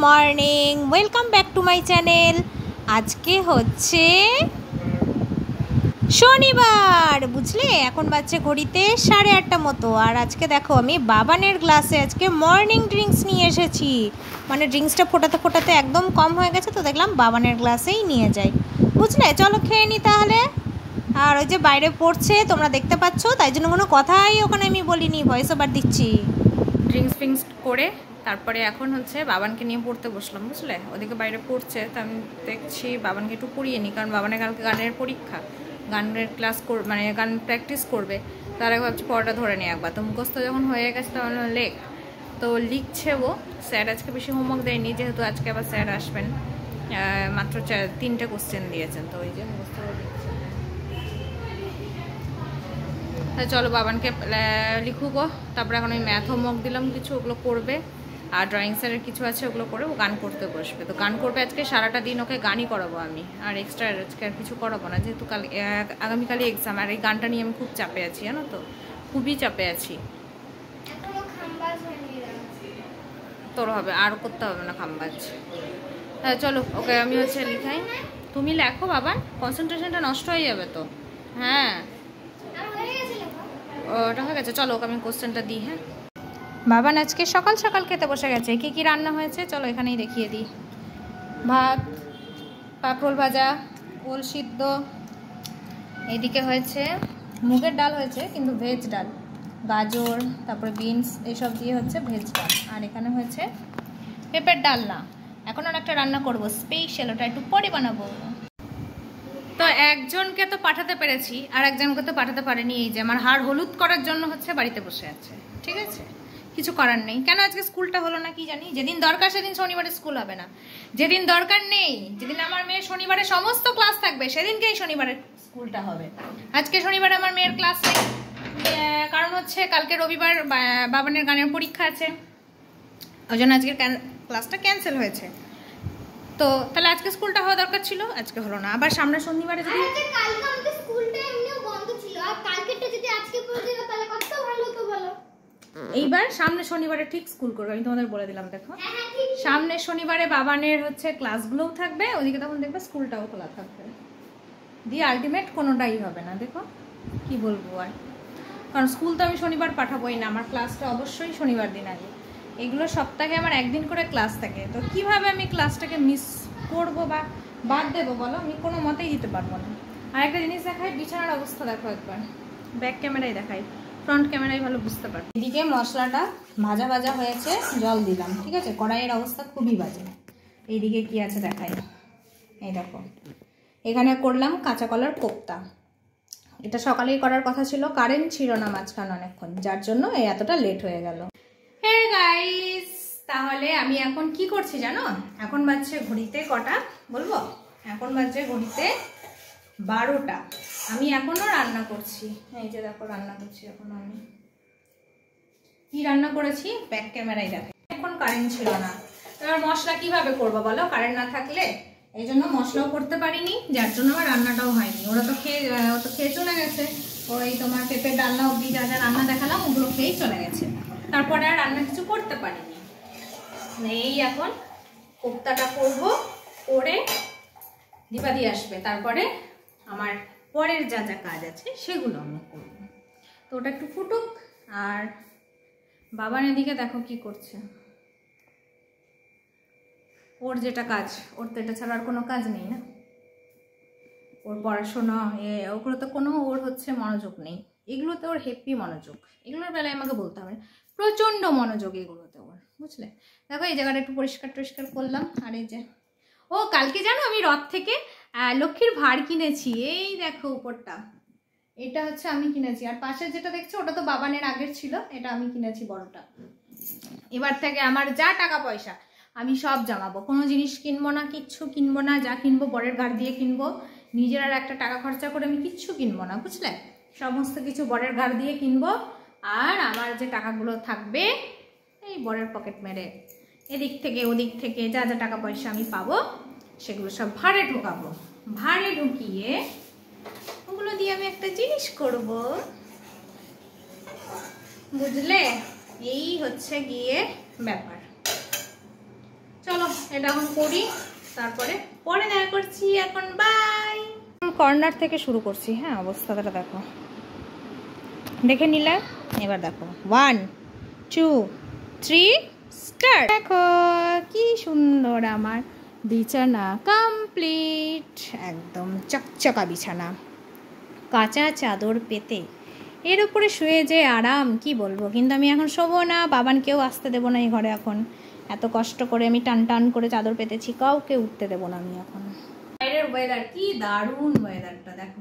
Morning, welcome back to my channel. আজকে হচ্ছে শনিবার, বুঝলে? এখন বাজছে ঘড়িতে 8:30 মতো। আর আজকে দেখো আমি বাবানের গ্লাসে আজকে মর্নিং ড্রিঙ্কস নিয়ে এসেছি। মানে ড্রিঙ্কসটা ফোটাতে ফোটাতে একদম কম হয়ে গেছে, তো দেখলাম বাবানের গ্লাসেই নিয়ে যাই, বুঝলে? চলো খেয়ে নি তাহলে। আর ওই যে বাইরে পড়ছে তোমরা দেখতে পাচ্ছ, তাই জন্য কোনো কথাই ওখানে আমি বলিনি, ভয়েস ওভার দিচ্ছি। ড্রিঙ্কস ফিঙ্কস করে তারপরে এখন হচ্ছে বাবানকে নিয়ে পড়তে বসলাম, বুঝলে? ওদিকে বাইরে পড়ছে, তো আমি দেখছি বাবানকে একটু পড়িয়ে নিই, কারণ বাবানের কালকে গানের পরীক্ষা, গানের ক্লাস মানে গান প্র্যাকটিস করবে। তার আগে ভাবছি পড়াটা ধরে নিই একবার, তো মুখস্থ যখন হয়ে গেছে তখন লেখ তো লিখছে ও। স্যার আজকে বেশি হোমওয়ার্ক দেয়নি, যেহেতু আজকে আবার স্যার আসবেন, মাত্র 3টে কোশ্চেন দিয়েছেন, তো ওই যে মুখস্থ লিখছে। চলো বাবানকে লিখুক, তারপরে এখন আমি ম্যাথ হোমওয়ার্ক দিলাম কিছু, ওগুলো করবে। আর ড্রয়িং স্যারের কিছু আছে, ওগুলো করে ও গান করতে বসবে। তো গান করবে আজকে সারাটা দিন, ওকে গানই করাবো আমি, আর এক্সট্রা আজকে আর কিছু করাবো না, যেহেতু কাল আগামীকালই এক্সাম। আর এই গানটা নিয়ে আমি খুব চাপে আছি, জানো তো, খুবই চাপে আছি। তোর হবে আর করতে হবে না খামবাজ। চলো ওকে আমি হচ্ছে লিখাই, তুমি লেখো বাবা, কনসেন্ট্রেশনটা নষ্ট হয়ে যাবে তো। হ্যাঁ ওটা হয়ে গেছে, চলো ওকে আমি কোশ্চেনটা দিই। হ্যাঁ, বাবান আজকে সকাল সকাল খেতে বসে গেছে। কি কি রান্না হয়েছে চলো এখানেই দেখিয়ে দিই। ভাত, পাপড় ভাজা, ওল সিদ্ধ, এদিকে হয়েছে মুগের ডাল হয়েছে কিন্তু ভেজ ডাল, গাজর তারপরে বিনস এইসব দিয়ে হচ্ছে ভেজ ডাল। আর এখানে হয়েছে পেঁপের ডালনা। এখন আর একটা রান্না করবো স্পেশাল, ওটা একটু পরে বানাবো। তো একজনকে তো পাঠাতে পেরেছি, আর একজনকে তো পাঠাতে পারিনি। এই যে আমার হাড় হলুদ করার জন্য হচ্ছে বাড়িতে বসে আছে, ঠিক আছে, কিছু করার নেই। কেন আজকে স্কুলটা হলো না কি জানি, যেদিন দরকার সেদিন শনিবারে স্কুল হবে না, যেদিন দরকার নেই, যেদিন আমার মেয়ের শনিবারে সমস্ত ক্লাস থাকবে সেদিনকেই শনিবারে স্কুলটা হবে। আজকে শনিবারে আমার মেয়ের ক্লাস নেই, কারণ হচ্ছে কালকে রবিবার বাবানের গানের পরীক্ষা আছে, ওই জন্য আজকের ক্লাসটা ক্যান্সেল হয়েছে। তো তাহলে আজকে স্কুলটা হওয়া দরকার ছিল, আজকে হলো না। আবার সামনে শনিবারে যদি কালকে আমাদের স্কুলটা এমনিও বন্ধ ছিল, আর কালকেটা যদি আজকে পড়ে যেত তাহলে কত ভালো হতো বলো। এইবার সামনে শনিবারে ঠিক স্কুল করবে, আমি তোমাদের বলে দিলাম। দেখো সামনে শনিবারে বাবানের হচ্ছে ক্লাসগুলোও থাকবে, ওদিকে তখন দেখবে স্কুলটাও খোলা থাকবে, দিয়ে আলটিমেট কোনোটাই হবে না। দেখো কি বলবো আর, কারণ স্কুল তো আমি শনিবার পাঠাবোই না, আমার ক্লাসটা অবশ্যই শনিবার দিন আগে। এগুলো সপ্তাহে আমার একদিন করে ক্লাস থাকে, তো কিভাবে আমি ক্লাসটাকে মিস করবো বা বাদ দেবো বলো? আমি কোনো মতেই দিতে পারবো না। আর একটা জিনিস দেখাই, বিছানার অবস্থা দেখো একবার, ব্যাক ক্যামেরায় দেখাই, ফ্রন্ট ক্যামেরায় ভালো বুঝতে পারবো। এদিকে মশলাটা ভাজা ভাজা হয়েছে, জল দিলাম, ঠিক আছে, কড়াইয়ের অবস্থা খুবই বাজে। এইদিকে কি আছে দেখাই, এই দেখো এখানে করলাম কাঁচা কলার কোপ্তা। এটা সকালেই করার কথা ছিল, কারেন্ট ছিল না মাঝখানে অনেকক্ষণ, যার জন্য এই এতটা লেট হয়ে গেল। হে গাইস, তাহলে আমি এখন কি করছি জানো? এখন বাজছে ঘড়িতে কটা বলবো, এখন বাজছে ঘড়িতে 12টা। আমি এখনো রান্না করছি, এই যে দেখো রান্না করছি এখনো। আমি কি রান্না করেছি ব্যাক ক্যামেরায় দেখো। এখন কারেন্ট ছিল না, এবার মশলা কিভাবে করবো বলো কারেন্ট না থাকলে? এই জন্য মশলাও করতে পারিনি, যার জন্য আমার রান্নাটাও হয়নি। ওরা তো খেয়ে চলে গেছে, ওই তোমার পেঁপের ডালনা অব্দি যা যা রান্না দেখালাম ওগুলো খেয়েই চলে গেছে, তারপরে আর রান্না কিছু করতে পারিনি। এই এখন কোপ্তাটা করবো, করে দীপা দিয়ে আসবে, তারপরে আমার পরের যা যা কাজ আছে সেগুলো আমি করবো। তো ওটা একটু ফুটুক। আর বাবার এদিকে দেখো কি করছে, ওর যেটা কাজ, ওর তো এটা ছাড়া আর কোনো কাজ নেই না, ওর পড়াশোনা ওগুলো তো কোনো ওর হচ্ছে মনোযোগ নেই। এগুলোতে ওর হেপি মনোযোগ, এগুলোর বেলায় আমাকে বলতে হবে প্রচণ্ড মনোযোগ এগুলোতে ওর, বুঝলে? দেখো এই জায়গাটা একটু পরিষ্কার টরিষ্কার করলাম। আর এই যে ও কালকে জানো আমি রথ থেকে লক্ষ্মীর ভাঁড় কিনেছি, এই দেখো উপরটা, এটা হচ্ছে আমি কিনেছি। আর পাশে যেটা দেখছো ওটা তো বাবানের আগের ছিল, এটা আমি কিনেছি বড়টা। এবার থেকে আমার যা টাকা পয়সা আমি সব জমাবো, কোনো জিনিস কিনবো না, কিচ্ছু কিনবো না, যা কিনবো বরের ঘাড় দিয়ে কিনবো, নিজের আর একটা টাকা খরচা করে আমি কিচ্ছু কিনবো না, বুঝলে? সমস্ত কিছু বরের ঘাড় দিয়ে কিনবো। আর আমার যে টাকাগুলো থাকবে এই বরের পকেট মেরে এদিক থেকে ওদিক থেকে যা যা টাকা পয়সা আমি পাবো সেগুলো সব ভাড়ে ঢোকাবো, ভাড়ে ঢুকিয়ে ওগুলো দিয়ে আমি একটা জিনিস করব, বুঝলে? এই হচ্ছে গিয়ে ব্যাপার। চলো এটা এখন করি, তারপরে পরে দেখা করছি। এখন বাই। কর্নার থেকে শুরু করছি। হ্যাঁ, অবস্থাটা দেখো, দেখে নিলে। এবার দেখো 1 2 3 স্টার্ট। দেখো কি সুন্দর আমার বিছানা কমপ্লিট, একদম চকচকা বিছানা, কাঁচা চাদর পেতে এর উপরে শুয়ে যে আরাম কি বলবো। কিন্তু আমি এখন শোবো না, বাবানকেও আসতে দেবো না এই ঘরে। এখন এত কষ্ট করে আমি টান টান করে চাদর পেতেছি, কাউকে উঠতে দেবো না আমি এখন। বাইরের ওয়েদার কি দারুণ, ওয়েদারটা দেখো,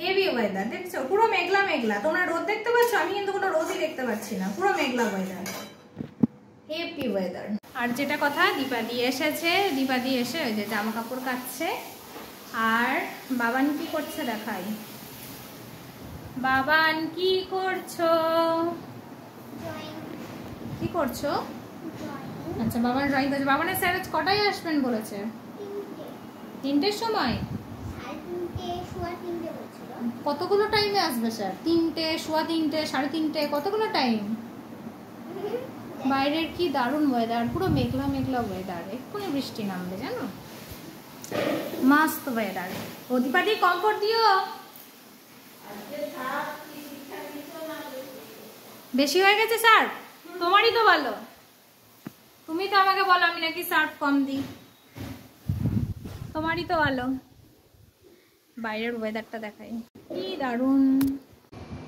হেভি ওয়েদার। দেখছো পুরো মেঘলা মেঘলা, তোমরা রোদ দেখতে পাচ্ছ, আমি কিন্তু কোনো রোদই দেখতে পাচ্ছি না, পুরো মেঘলা ওয়েদার, হেভি ওয়েদার। আর যেটা কথা, দীপাদি এসেছে, দীপাদি এসে ওই যে জামা কাপড় কাচ্ছে। আর বাবান কি করছে দেখাই। বাবান কি করছো? কি করছো? আচ্ছা, বাবান ড্রয়িং করছে। বাবানের স্যার কটায় আসবেন বলেছে? 3টের সময়। কতগুলো টাইমে আসবে স্যার? 3টে, সোয়া 3টে, 3:30, কতগুলো টাইম? বাইরের কি দারুণ ওয়েদার, পুরো মেঘলা মেঘলা ওয়েদার, এক্ষুনি বৃষ্টি নামবে জানো, মাস্ত ওয়েদার। দীপাদি কমফোর্ট দিও, বেশি হয়ে গেছে স্যার? তোমারই তো ভালো, তুমি তো আমাকে বলো আমি নাকি সার্ফ কম দিই, তোমারই তো ভালো। বাইরের ওয়েদারটা দেখাই, কি দারুণ।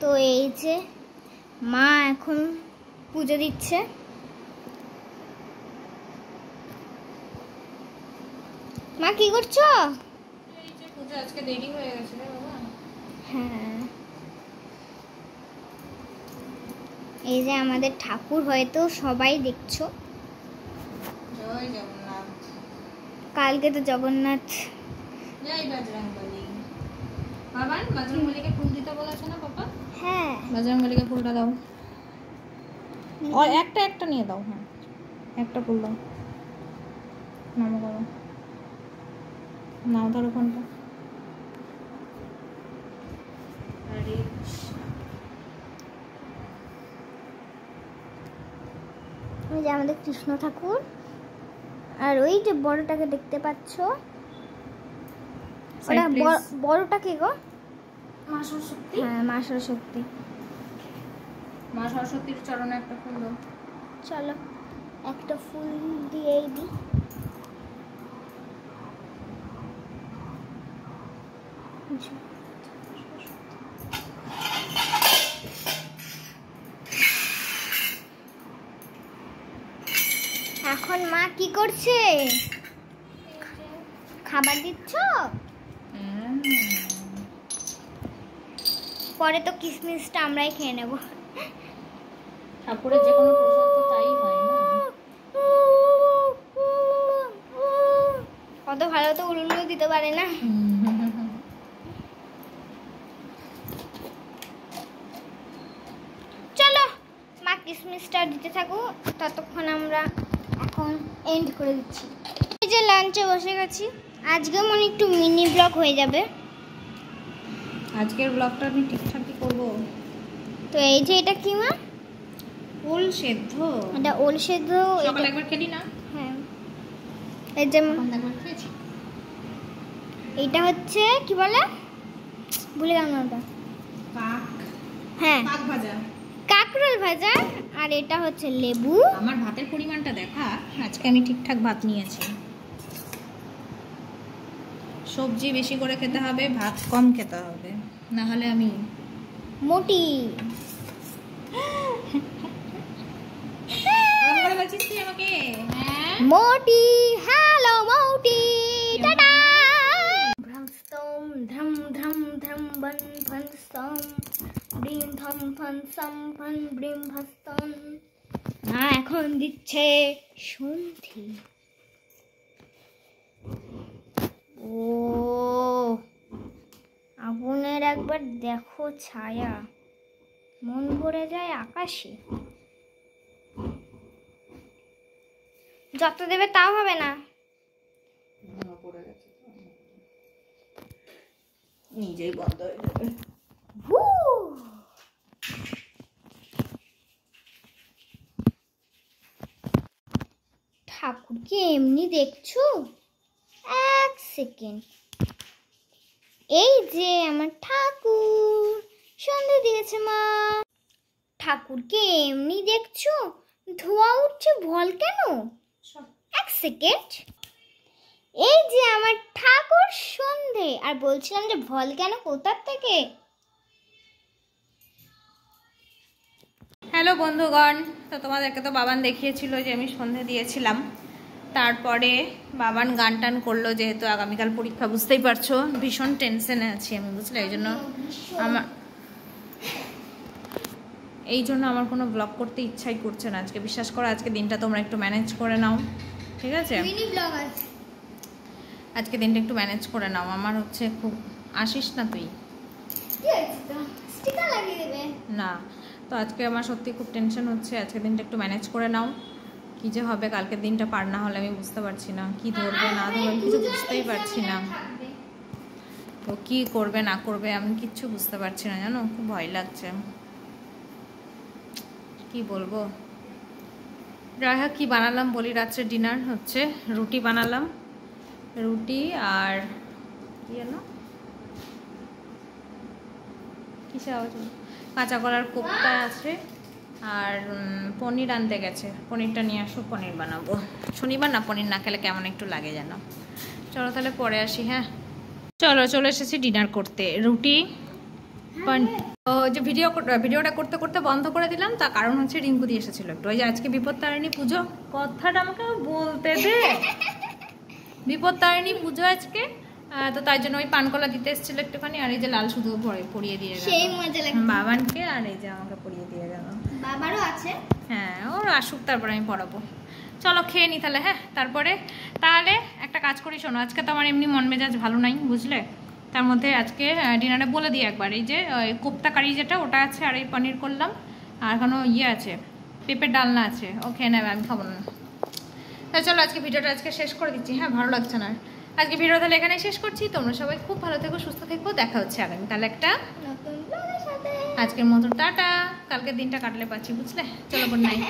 তো এই যে মা এখন পুজো দিচ্ছে। মা কি করছো? এই যে পুজো আজকে দেরি হয়ে গেছে রে বাবা। হ্যাঁ, এই যে আমাদের ঠাকুর হয়তো সবাই দেখছো। জয় জগন্নাথ। কালকে তো জগন্নাথ। জয় বজরংবলী। বাবান বজরংবলীকে ফুল দিতে বলেছে না পাপা? হ্যাঁ, বজরংবলীকে ফুলটা দাও, আর একটা একটা নিয়ে দাও। হ্যাঁ, একটা ফুল দাও, নামো করো, নাও ধরো ফোনটা। আরে ওই যে আমাদের কৃষ্ণ ঠাকুর, আর ওই যে বড়টাকে দেখতে পাচ্ছ, ওটা বড়টা কে গো? মা সরস্বতী। হ্যাঁ, মা সরস্বতী। মা সরস্বতীর চরণে একটা ফুল দাও। চলো একটা ফুল দিয়েই দিই। এখন মা কি করছে? খাবার দিচ্ছ? পরে তো কিসমিসটা আমরাই খেয়ে নেব। ঠাকুরের যে কোনো প্রসাদ তো তাই হয় না। কত ভালো তো উলুলু দিতে পারে না। চলো মা কিসমিসটা দিতে থাকো, ততক্ষণ আমরা এখন এন্ড করে দিচ্ছি। এই যে লাঞ্চে বসে গেছি, আজকে মনে একটু মিনি ব্লগ হয়ে যাবে। আজকের ব্লগটা আমি ঠিকঠাকই করবো। তো এই যে এটা কি মা? ওল সেদ্ধ। এটা ওল সেদ্ধ। সকালে একবার খেলি না? হ্যাঁ, এই যে একবার খেয়েছি। এইটা হচ্ছে কি বলে, ভুলে গেলাম ওটা। কাক। হ্যাঁ, কাক ভাজা, কাঁকরোল ভাজা। আর এটা হচ্ছে লেবু। আমার ভাতের পরিমাণটা দেখা, আজকে আমি ঠিকঠাক ভাত নিয়েছি। সবজি বেশি করে খেতে হবে, ভাত কম খেতে হবে, না হলে আমি মোটি। বলছিস তুই আমাকে? মোটি, হ্যালো মোটি, টাটা। ভ্রমস্তম ধ্রম ধ্রম ধ্রম বন ভনস্তম ব্রিম ধম ফন সম ফন ব্রিম ভস্তম। মা এখন দিচ্ছে সন্ধি। ও আগুনের একবার দেখো ছায়া, মন ভরে যায় আকাশে। যত দেবে তাও হবে না। নিজেই বন্ধ হয়ে যাবে। ঠাকুরকে এমনি দেখছো? এক সেকেন্ড। এই যে আমার ঠাকুর, সন্ধে দিয়েছে মা। ঠাকুরকে এমনি দেখছো? ধোঁয়া উঠছে, ভল কেন? এক সেকেন্ড। এই যে আমার ঠাকুর সন্ধে, আর বলছিলাম যে ভল কেন, কোথার থেকে? হ্যালো বন্ধুগণ, তো তোমাদেরকে তো বাবান দেখিয়েছিল যে আমি সন্ধে দিয়েছিলাম। তারপরে বাবান গান টান করলো, যেহেতু আগামীকাল পরীক্ষা, বুঝতেই পারছো ভীষণ টেনশনে আছি আমি, বুঝলে? এই জন্য আমার কোনো ব্লগ করতে ইচ্ছাই করছে না আজকে। বিশ্বাস করো, আজকে দিনটা তোমরা একটু ম্যানেজ করে নাও, ঠিক আছে? মিনি ব্লগ আছে, আজকে দিনটা একটু ম্যানেজ করে নাও। আমার হচ্ছে খুব, আসিস না তুই? স্টিকার লাগিয়ে দেবে না, তো আজকে আমার সত্যি খুব টেনশন হচ্ছে। আজকে দিনটা একটু ম্যানেজ করে নাও। কি যে হবে কালকের দিনটা পার না হলে আমি বুঝতে পারছি না, কি ধরবে না ধরবে আমি কিছু বুঝতেই পারছি না। ও কি করবে না করবে আমি কিচ্ছু বুঝতে পারছি না, জানো? খুব ভয় লাগছে, কি বলবো। রাহা কি বানালাম বলি, রাত্রে ডিনার হচ্ছে রুটি বানালাম, রুটি আর কি জানো কিসে আওয়াজ, কাঁচা কলার কোপ্তা আছে, আর পনির আনতে গেছে, পনিরটা নিয়ে আসো, পনির বানাবো। শনিবার না, পনির না খেলে কেমন একটু লাগে যেন। চলো তাহলে পরে আসি। হ্যাঁ চলো, চলে এসেছি ডিনার করতে। রুটি ও যে ভিডিওটা করতে করতে বন্ধ করে দিলাম, তার কারণ হচ্ছে রিঙ্কু দিয়ে এসেছিল একটু। ওই যে আজকে বিপত্তারিণী পুজো, কথাটা আমাকে বলতে দে। বিপত্তারিণী পুজো আজকে, তো তাই জন্য ওই পানকলা দিতে এসেছিল একটুখানি, আর এই যে লাল শুধু পরিয়ে দিয়ে গেল সেই মজা লাগে বাবানকে, আর এই যে আমাকে পরিয়ে দিয়ে গেল। বাবারও আছে, হ্যাঁ ওর আসুক, তারপরে আমি পড়াবো। চলো খেয়ে নি তাহলে। হ্যাঁ তারপরে তাহলে একটা কাজ করি, শোনো, আজকে তো আমার এমনি মন মেজাজ ভালো নাই, বুঝলে? তার মধ্যে আজকে ডিনারে বলে দিই একবার, এই যে কোপ্তা কারি যেটা ওটা আছে, আর এই পনির করলাম, আর এখনো ইয়ে আছে, পেঁপের ডালনা আছে, ও খেয়ে নেবে, আমি খাবো না। তাহলে চলো আজকে ভিডিওটা আজকে শেষ করে দিচ্ছি। হ্যাঁ ভালো লাগছে না আজকে ভিডিও, তাহলে এখানে শেষ করছি। তোমরা সবাই খুব ভালো থেকো, সুস্থ থেকো, দেখা হচ্ছে আগামী তাহলে একটা নতুন ব্লগের সাথে। আজকের মতো টাটা, কালকের দিনটা কাটলে পাচ্ছি, বুঝলে? চলো গুড নাইট।